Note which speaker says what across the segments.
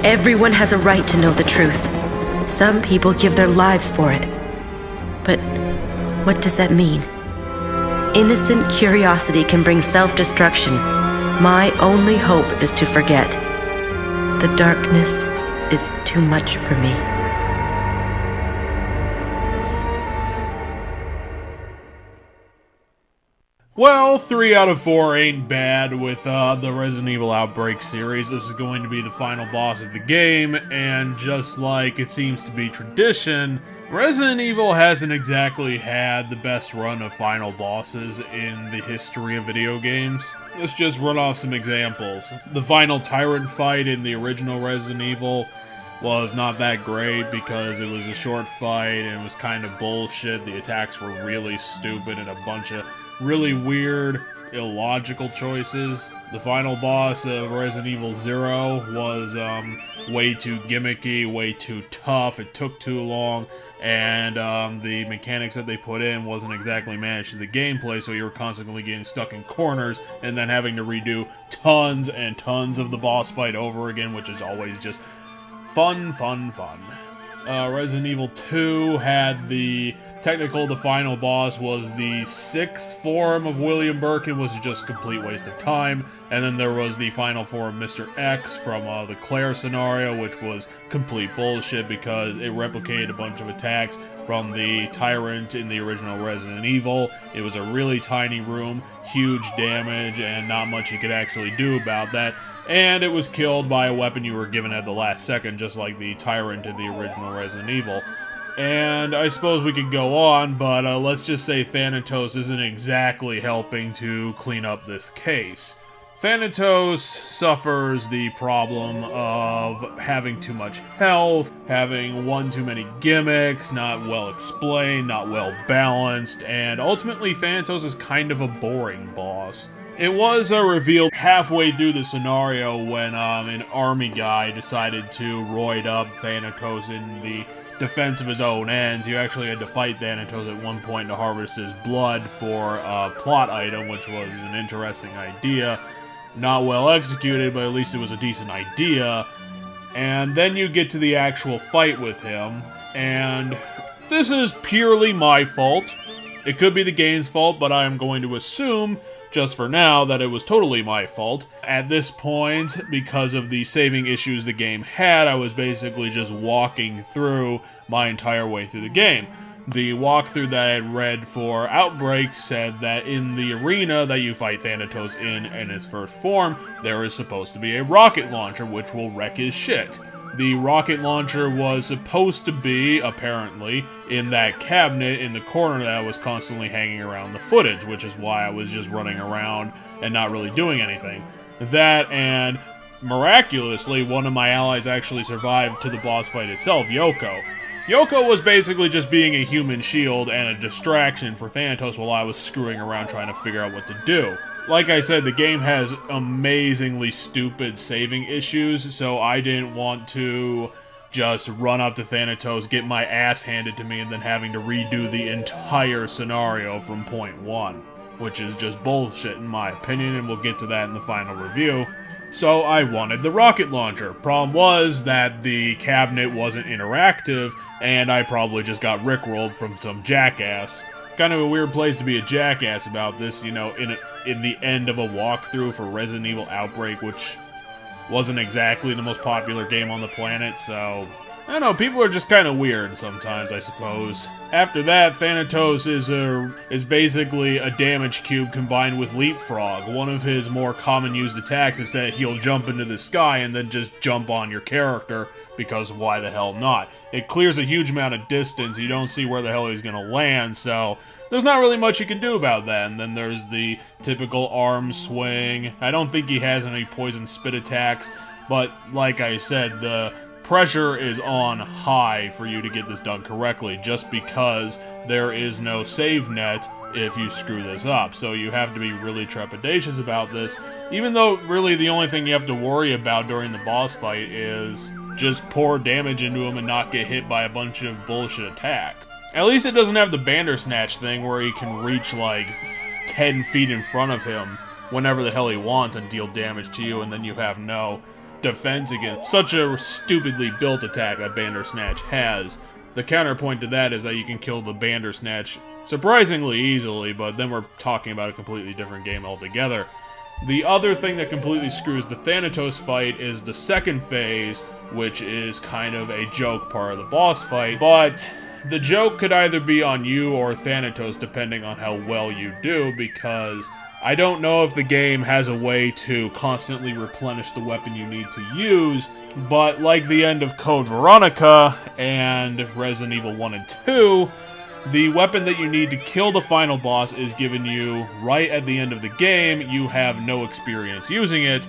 Speaker 1: Everyone has a right to know the truth. Some people give their lives for it. But what does that mean? Innocent curiosity can bring self-destruction. My only hope is to forget. The darkness is too much for me.
Speaker 2: Well, 3 out of 4 ain't bad with the Resident Evil Outbreak series. This is going to be the final boss of the game, and just like it seems to be tradition, Resident Evil hasn't exactly had the best run of final bosses in the history of video games. Let's just run off some examples. The final Tyrant fight in the original Resident Evil was not that great because it was a short fight and it was kind of bullshit. The attacks were really stupid and a bunch of really weird, illogical choices. The final boss of Resident Evil 0 was way too gimmicky, way too tough, it took too long, and the mechanics that they put in wasn't exactly managed to the gameplay, so you were constantly getting stuck in corners and then having to redo tons and tons of the boss fight over again, which is always just fun. Resident Evil 2 had the final boss was the 6th form of William Birkin, was just a complete waste of time. And then there was the final form of Mr. X from the Claire scenario, which was complete bullshit because it replicated a bunch of attacks from the Tyrant in the original Resident Evil. It was a really tiny room, huge damage, and not much you could actually do about that. And it was killed by a weapon you were given at the last second, just like the Tyrant in the original Resident Evil. And I suppose we could go on, but let's just say Thanatos isn't exactly helping to clean up this case. Thanatos suffers the problem of having too much health, having one too many gimmicks, not well explained, not well balanced, and ultimately Thanatos is kind of a boring boss. It was revealed halfway through the scenario when an army guy decided to roid up Thanatos in the defense of his own ends. You actually had to fight Thanatos at one point to harvest his blood for a plot item, which was an interesting idea. Not well executed, but at least it was a decent idea. And then you get to the actual fight with him, and this is purely my fault. It could be the game's fault, but I am going to assume, just for now, that it was totally my fault. At this point, because of the saving issues the game had, I was basically just walking through my entire way through the game. The walkthrough that I had read for Outbreak said that in the arena that you fight Thanatos in his first form, there is supposed to be a rocket launcher which will wreck his shit. The rocket launcher was supposed to be, apparently, in that cabinet in the corner that was constantly hanging around the footage, which is why I was just running around and not really doing anything. That, and miraculously, one of my allies actually survived to the boss fight itself, Yoko. Yoko was basically just being a human shield and a distraction for Thanatos while I was screwing around trying to figure out what to do. Like I said, the game has amazingly stupid saving issues, so I didn't want to just run up to Thanatos, get my ass handed to me, and then having to redo the entire scenario from point one, which is just bullshit in my opinion, and we'll get to that in the final review. So I wanted the rocket launcher. Problem was that the cabinet wasn't interactive, and I probably just got rickrolled from some jackass. Kind of a weird place to be a jackass about this, you know, in the end of a walkthrough for Resident Evil Outbreak, which wasn't exactly the most popular game on the planet, so I don't know, people are just kind of weird sometimes, I suppose. After that, Thanatos is basically a damage cube combined with Leapfrog. One of his more common used attacks is that he'll jump into the sky and then just jump on your character, because why the hell not? It clears a huge amount of distance, you don't see where the hell he's gonna land, so there's not really much you can do about that. And then there's the typical arm swing. I don't think he has any poison spit attacks, but like I said, the pressure is on high for you to get this done correctly, just because there is no save net if you screw this up. So you have to be really trepidatious about this, even though really the only thing you have to worry about during the boss fight is just pour damage into him and not get hit by a bunch of bullshit attacks. At least it doesn't have the Bandersnatch thing where he can reach like 10 feet in front of him whenever the hell he wants and deal damage to you, and then you have no defense against such a stupidly built attack that Bandersnatch has. The counterpoint to that is that you can kill the Bandersnatch surprisingly easily, but then we're talking about a completely different game altogether. The other thing that completely screws the Thanatos fight is the second phase, which is kind of a joke part of the boss fight, but the joke could either be on you or Thanatos depending on how well you do, because I don't know if the game has a way to constantly replenish the weapon you need to use, but like the end of Code Veronica and Resident Evil 1 and 2, the weapon that you need to kill the final boss is given you right at the end of the game. You have no experience using it,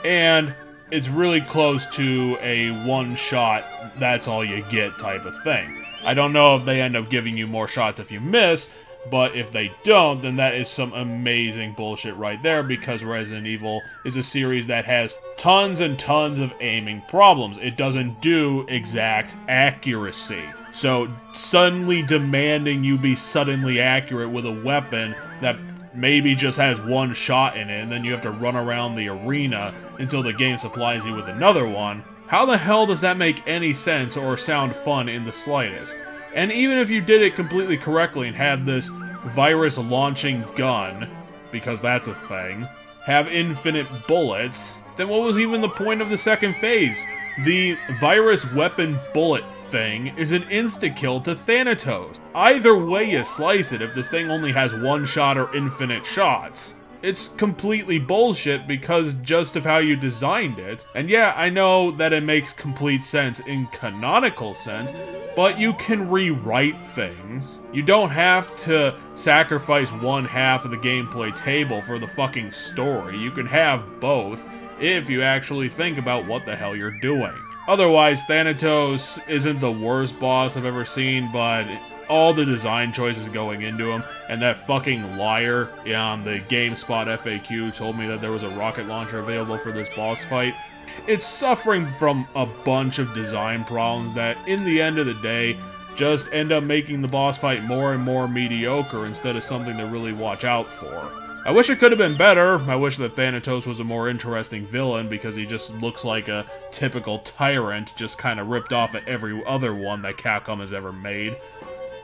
Speaker 2: and it's really close to a one-shot, that's all you get type of thing. I don't know if they end up giving you more shots if you miss, but if they don't, then that is some amazing bullshit right there, because Resident Evil is a series that has tons and tons of aiming problems. It doesn't do exact accuracy. So suddenly demanding you be suddenly accurate with a weapon that maybe just has one shot in it, and then you have to run around the arena until the game supplies you with another one. How the hell does that make any sense or sound fun in the slightest? And even if you did it completely correctly and had this virus-launching gun, because that's a thing, have infinite bullets, then what was even the point of the second phase? the virus weapon bullet thing is an insta-kill to Thanatos. Either way you slice it, if this thing only has one shot or infinite shots, it's completely bullshit because just of how you designed it. And yeah, I know that it makes complete sense in canonical sense, but you can rewrite things. You don't have to sacrifice one half of the gameplay table for the fucking story. You can have both if you actually think about what the hell you're doing. Otherwise, Thanatos isn't the worst boss I've ever seen, but all the design choices going into him, and that fucking liar on the GameSpot FAQ told me that there was a rocket launcher available for this boss fight. It's suffering from a bunch of design problems that, in the end of the day, just end up making the boss fight more and more mediocre instead of something to really watch out for. I wish it could have been better. I wish that Thanatos was a more interesting villain because he just looks like a typical Tyrant, just kind of ripped off at every other one that Capcom has ever made.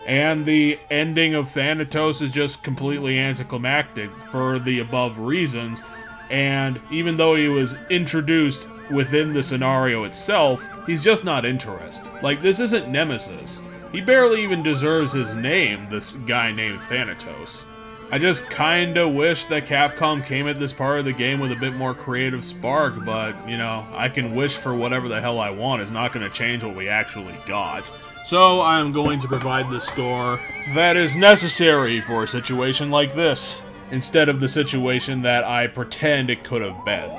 Speaker 2: And the ending of Thanatos is just completely anticlimactic for the above reasons, and even though he was introduced within the scenario itself, he's just not interesting. Like, this isn't Nemesis. He barely even deserves his name, this guy named Thanatos. I just kinda wish that Capcom came at this part of the game with a bit more creative spark, but, you know, I can wish for whatever the hell I want. It's not gonna change what we actually got. So I'm going to provide the score that is necessary for a situation like this, instead of the situation that I pretend it could have been.